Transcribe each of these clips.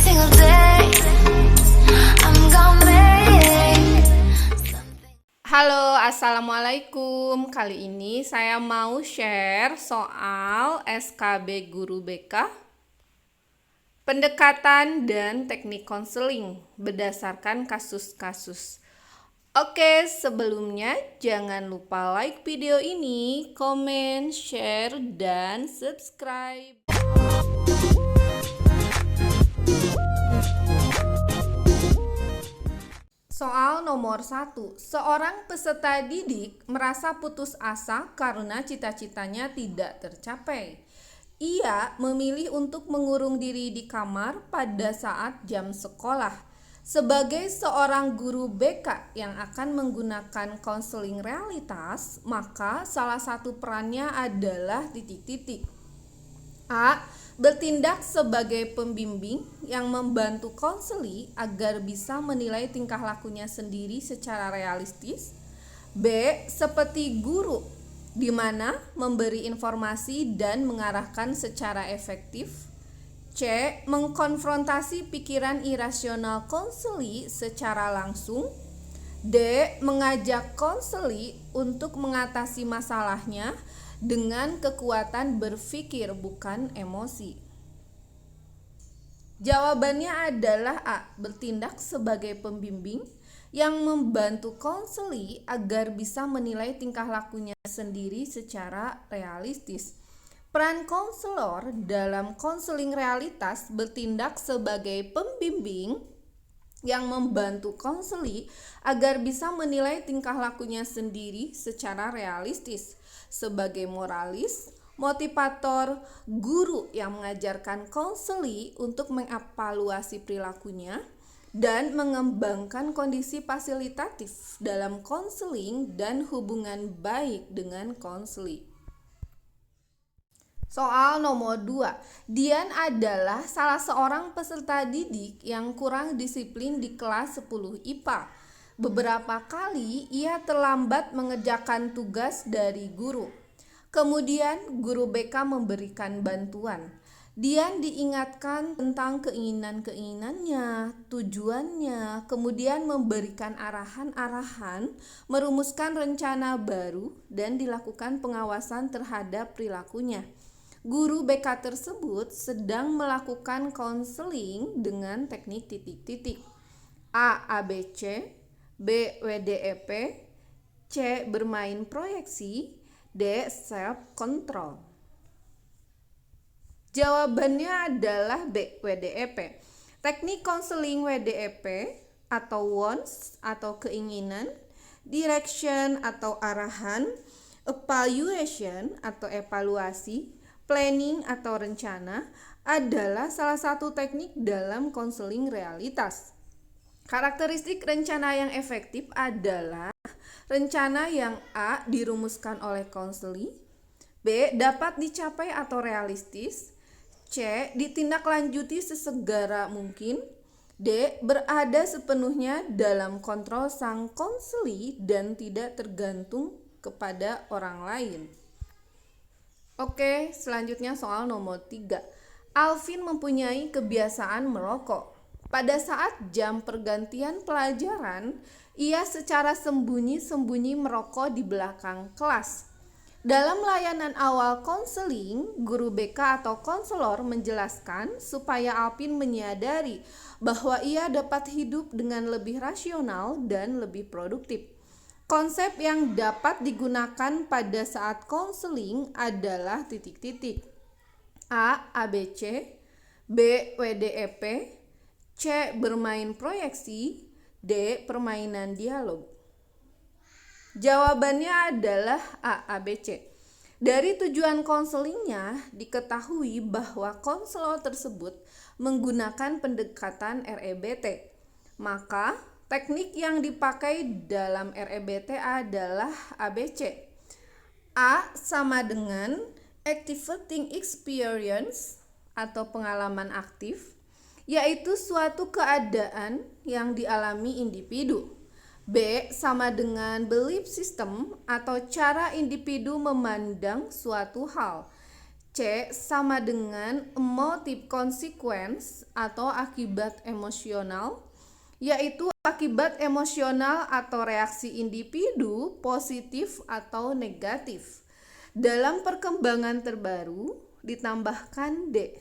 single day. I'm gonna make something. Halo, assalamualaikum. Kali ini saya mau share soal SKB Guru BK, pendekatan dan teknik konseling berdasarkan kasus-kasus. Oke, sebelumnya jangan lupa like video ini, komen, share, dan subscribe. Soal nomor 1. Seorang peserta didik merasa putus asa karena cita-citanya tidak tercapai. Ia memilih untuk mengurung diri di kamar pada saat jam sekolah. Sebagai seorang guru BK yang akan menggunakan konseling realitas, maka salah satu perannya adalah titik-titik. A. Bertindak sebagai pembimbing yang membantu konseli agar bisa menilai tingkah lakunya sendiri secara realistis. B. Seperti guru, di mana memberi informasi dan mengarahkan secara efektif. C. Mengkonfrontasi pikiran irasional konseli secara langsung. D. Mengajak konseli untuk mengatasi masalahnya dengan kekuatan berpikir bukan emosi. Jawabannya adalah A. Bertindak sebagai pembimbing yang membantu konseli agar bisa menilai tingkah lakunya sendiri secara realistis. Peran konselor dalam konseling realitas bertindak sebagai pembimbing yang membantu konseli agar bisa menilai tingkah lakunya sendiri secara realistis. Sebagai moralis, motivator, guru yang mengajarkan konseli untuk mengevaluasi perilakunya dan mengembangkan kondisi fasilitatif dalam konseling dan hubungan baik dengan konseli. Soal nomor 2. Dian adalah salah seorang peserta didik yang kurang disiplin di kelas 10 IPA. Beberapa kali ia terlambat mengerjakan tugas dari guru. Kemudian guru BK memberikan bantuan. Dian diingatkan tentang keinginan-keinginannya, tujuannya, kemudian memberikan arahan-arahan, merumuskan rencana baru, dan dilakukan pengawasan terhadap perilakunya. Guru BK tersebut sedang melakukan konseling dengan teknik titik-titik. A. ABC, B. WDEP, C. Bermain proyeksi, D. Self control. Jawabannya adalah B. WDEP. Teknik konseling WDEP atau wants atau keinginan, direction atau arahan, evaluation atau evaluasi, planning atau rencana adalah salah satu teknik dalam konseling realitas. Karakteristik rencana yang efektif adalah rencana yang A. dirumuskan oleh konseli, B. dapat dicapai atau realistis, C. ditindaklanjuti sesegera mungkin, D. berada sepenuhnya dalam kontrol sang konseli dan tidak tergantung kepada orang lain. Oke, selanjutnya soal nomor 3. Alvin mempunyai kebiasaan merokok. Pada saat jam pergantian pelajaran, ia secara sembunyi-sembunyi merokok di belakang kelas. Dalam layanan awal konseling, guru BK atau konselor menjelaskan supaya Alvin menyadari bahwa ia dapat hidup dengan lebih rasional dan lebih produktif. Konsep yang dapat digunakan pada saat konseling adalah titik-titik. A. ABC, B. WDEP, C. Bermain proyeksi, D. Permainan dialog. Jawabannya adalah A. ABC. Dari tujuan konselingnya diketahui bahwa konselor tersebut menggunakan pendekatan REBT. Maka teknik yang dipakai dalam REBT adalah ABC. A sama dengan activating experience atau pengalaman aktif, yaitu suatu keadaan yang dialami individu. B sama dengan belief system atau cara individu memandang suatu hal. C sama dengan emotive consequence atau akibat emosional, yaitu akibat emosional atau reaksi individu positif atau negatif. Dalam perkembangan terbaru ditambahkan D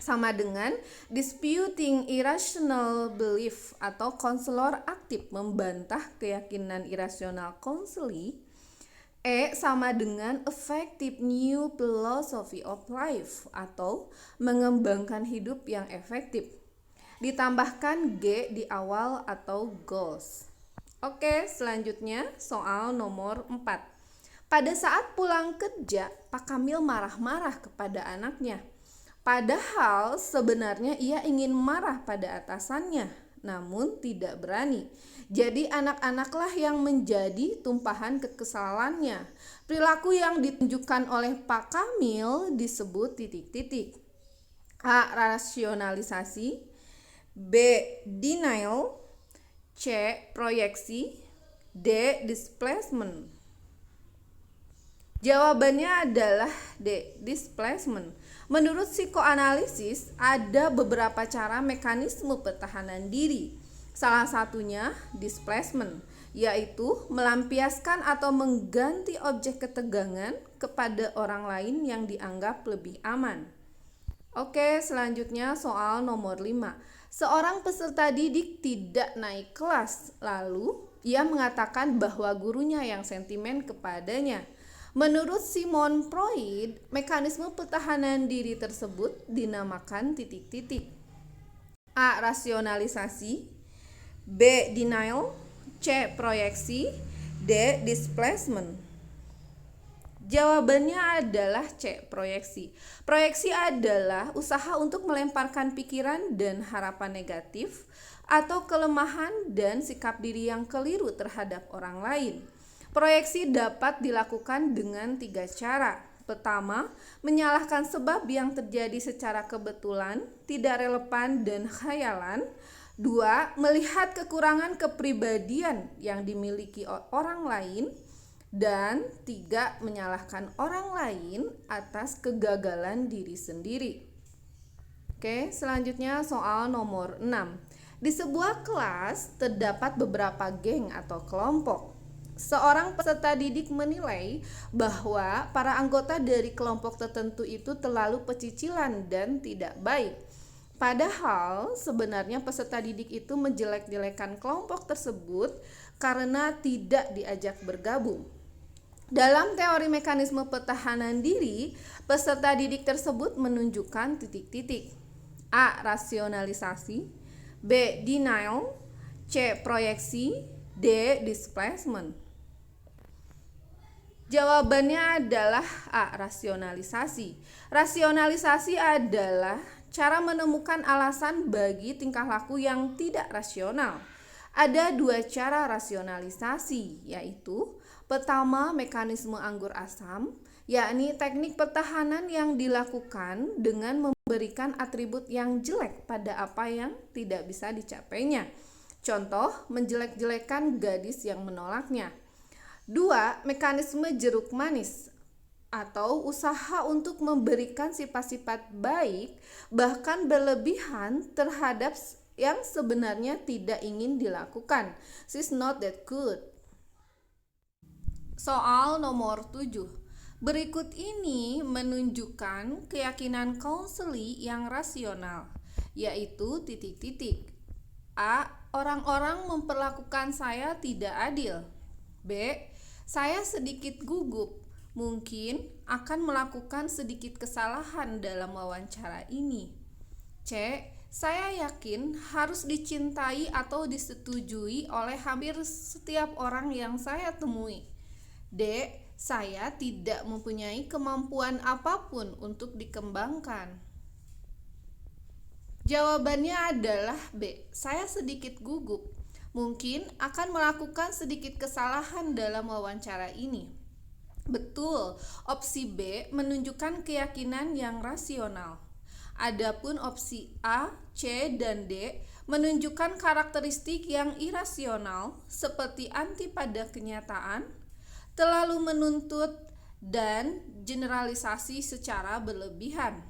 sama dengan disputing irrational belief atau konselor aktif membantah keyakinan irasional konseli. E sama dengan effective new philosophy of life atau mengembangkan hidup yang efektif. Ditambahkan G di awal atau goals. Oke, selanjutnya soal nomor 4. Pada saat pulang kerja, Pak Kamil marah-marah kepada anaknya. Padahal sebenarnya ia ingin marah pada atasannya, namun tidak berani. Jadi anak-anaklah yang menjadi tumpahan kekesalannya. Perilaku yang ditunjukkan oleh Pak Kamil disebut titik-titik. A. Rasionalisasi, B. Denial, C. Proyeksi, D. Displacement. Jawabannya adalah D. Displacement. Menurut psikoanalisis, ada beberapa cara mekanisme pertahanan diri. Salah satunya displacement, yaitu melampiaskan atau mengganti objek ketegangan kepada orang lain yang dianggap lebih aman. Oke, selanjutnya soal nomor 5. Seorang peserta didik tidak naik kelas, lalu ia mengatakan bahwa gurunya yang sentimen kepadanya. Menurut Sigmund Freud, mekanisme pertahanan diri tersebut dinamakan titik-titik. A. Rasionalisasi, B. Denial, C. Proyeksi, D. Displacement. Jawabannya adalah C. Proyeksi. Proyeksi adalah usaha untuk melemparkan pikiran dan harapan negatif atau kelemahan dan sikap diri yang keliru terhadap orang lain. Proyeksi dapat dilakukan dengan 3 cara. Pertama, menyalahkan sebab yang terjadi secara kebetulan, tidak relevan dan khayalan. 2. Melihat kekurangan kepribadian yang dimiliki orang lain. Dan 3. Menyalahkan orang lain atas kegagalan diri sendiri. Oke, selanjutnya soal nomor 6. Di sebuah kelas terdapat beberapa geng atau kelompok. Seorang peserta didik menilai bahwa para anggota dari kelompok tertentu itu terlalu pecicilan dan tidak baik. Padahal sebenarnya peserta didik itu menjelek-jelekan kelompok tersebut karena tidak diajak bergabung. Dalam teori mekanisme pertahanan diri, peserta didik tersebut menunjukkan titik-titik. A. Rasionalisasi, B. Denial, C. Proyeksi, D. Displacement. Jawabannya adalah A. Rasionalisasi. Rasionalisasi adalah cara menemukan alasan bagi tingkah laku yang tidak rasional. Ada 2 cara rasionalisasi, yaitu pertama mekanisme anggur asam, yakni teknik pertahanan yang dilakukan dengan memberikan atribut yang jelek pada apa yang tidak bisa dicapainya. Contoh, menjelek-jelekan gadis yang menolaknya. 2. Mekanisme jeruk manis atau usaha untuk memberikan sifat-sifat baik bahkan berlebihan terhadap yang sebenarnya tidak ingin dilakukan. She's not that good. Soal nomor 7. Berikut ini menunjukkan keyakinan konseli yang rasional, yaitu titik-titik. A. Orang-orang memperlakukan saya tidak adil. B. Saya sedikit gugup, mungkin akan melakukan sedikit kesalahan dalam wawancara ini. C. Saya yakin harus dicintai atau disetujui oleh hampir setiap orang yang saya temui. D. Saya tidak mempunyai kemampuan apapun untuk dikembangkan. Jawabannya adalah B. Saya sedikit gugup, mungkin akan melakukan sedikit kesalahan dalam wawancara ini. Betul, opsi B menunjukkan keyakinan yang rasional. Adapun opsi A, C, dan D menunjukkan karakteristik yang irasional seperti anti pada kenyataan, terlalu menuntut, dan generalisasi secara berlebihan.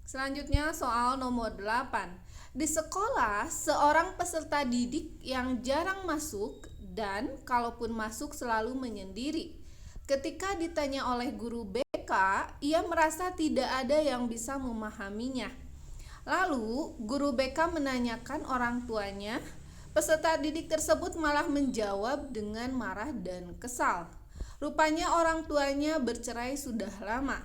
Selanjutnya soal nomor 8. Di sekolah, seorang peserta didik yang jarang masuk dan kalaupun masuk selalu menyendiri. Ketika ditanya oleh guru BK, ia merasa tidak ada yang bisa memahaminya. Lalu, guru BK menanyakan orang tuanya. Peserta didik tersebut malah menjawab dengan marah dan kesal. Rupanya orang tuanya bercerai sudah lama.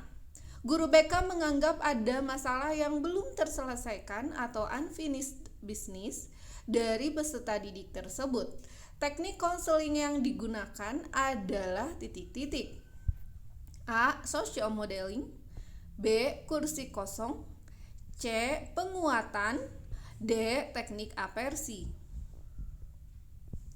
Guru BK menganggap ada masalah yang belum terselesaikan atau unfinished business dari peserta didik tersebut. Teknik konseling yang digunakan adalah titik-titik. A. Social modeling. B. Kursi kosong. C. Penguatan. D. Teknik aversi.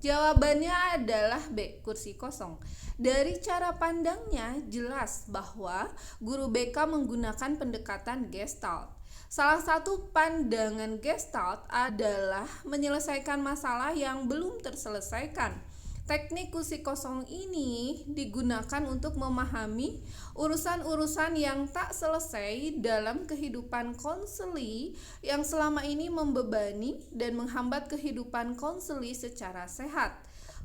Jawabannya adalah B. Kursi kosong. Dari cara pandangnya jelas bahwa guru BK menggunakan pendekatan Gestalt. Salah satu pandangan Gestalt adalah menyelesaikan masalah yang belum terselesaikan. Teknik kursi kosong ini digunakan untuk memahami urusan-urusan yang tak selesai dalam kehidupan konseli yang selama ini membebani dan menghambat kehidupan konseli secara sehat.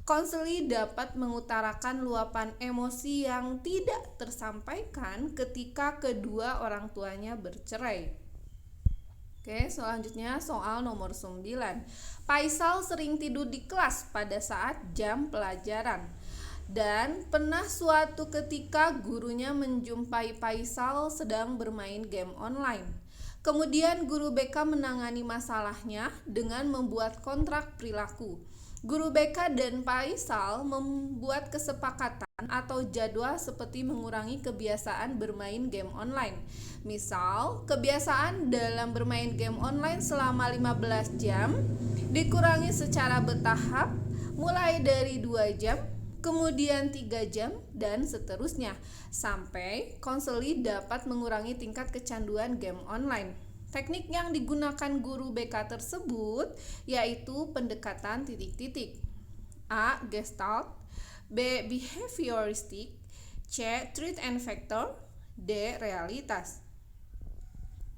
Konseli dapat mengutarakan luapan emosi yang tidak tersampaikan ketika kedua orang tuanya bercerai. Oke, selanjutnya soal nomor 9. Faisal sering tidur di kelas pada saat jam pelajaran. Dan pernah suatu ketika gurunya menjumpai Faisal sedang bermain game online. Kemudian guru BK menangani masalahnya dengan membuat kontrak perilaku. Guru BK dan Faisal membuat kesepakatan atau jadwal seperti mengurangi kebiasaan bermain game online. Misal, kebiasaan dalam bermain game online selama 15 jam dikurangi secara bertahap mulai dari 2 jam, kemudian 3 jam, dan seterusnya sampai konseli dapat mengurangi tingkat kecanduan game online. Teknik yang digunakan guru BK tersebut yaitu pendekatan titik-titik. A. Gestalt. B. Behavioristik. C. Truth and Factor. D. Realitas.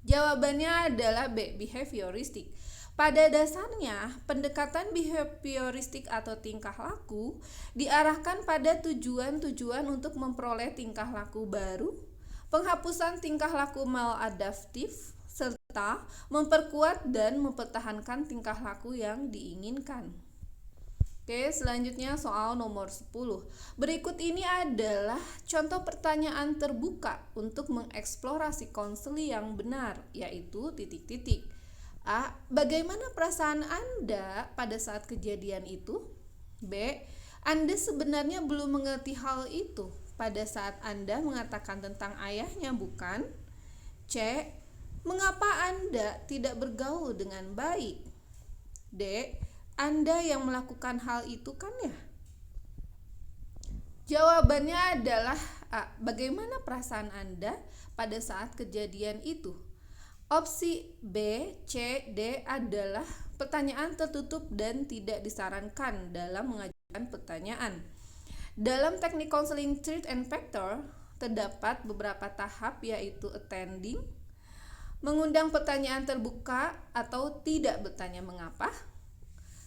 Jawabannya adalah B. Behavioristik. Pada dasarnya, pendekatan behavioristik atau tingkah laku diarahkan pada tujuan-tujuan untuk memperoleh tingkah laku baru, penghapusan tingkah laku maladaptif, serta memperkuat dan mempertahankan tingkah laku yang diinginkan. Oke, selanjutnya soal nomor 10. Berikut ini adalah contoh pertanyaan terbuka untuk mengeksplorasi konseli yang benar, yaitu titik-titik. A. Bagaimana perasaan Anda pada saat kejadian itu? B. Anda sebenarnya belum mengerti hal itu pada saat Anda mengatakan tentang ayahnya, bukan? C. Mengapa Anda tidak bergaul dengan baik? D. Anda yang melakukan hal itu, kan ya? Jawabannya adalah A. Bagaimana perasaan Anda pada saat kejadian itu? Opsi B, C, D adalah pertanyaan tertutup dan tidak disarankan dalam mengajukan pertanyaan. Dalam teknik konseling Truth and Factor, terdapat beberapa tahap yaitu attending, mengundang pertanyaan terbuka atau tidak bertanya mengapa,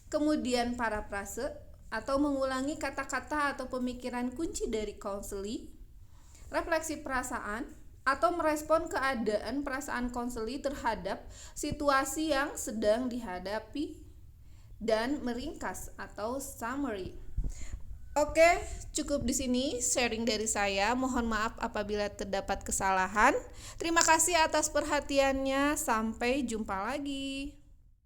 kemudian parafrase atau mengulangi kata-kata atau pemikiran kunci dari konseli, refleksi perasaan atau merespon keadaan perasaan konseli terhadap situasi yang sedang dihadapi, dan meringkas atau summary. Oke, cukup di sini sharing dari saya. Mohon maaf apabila terdapat kesalahan. Terima kasih atas perhatiannya. Sampai jumpa lagi.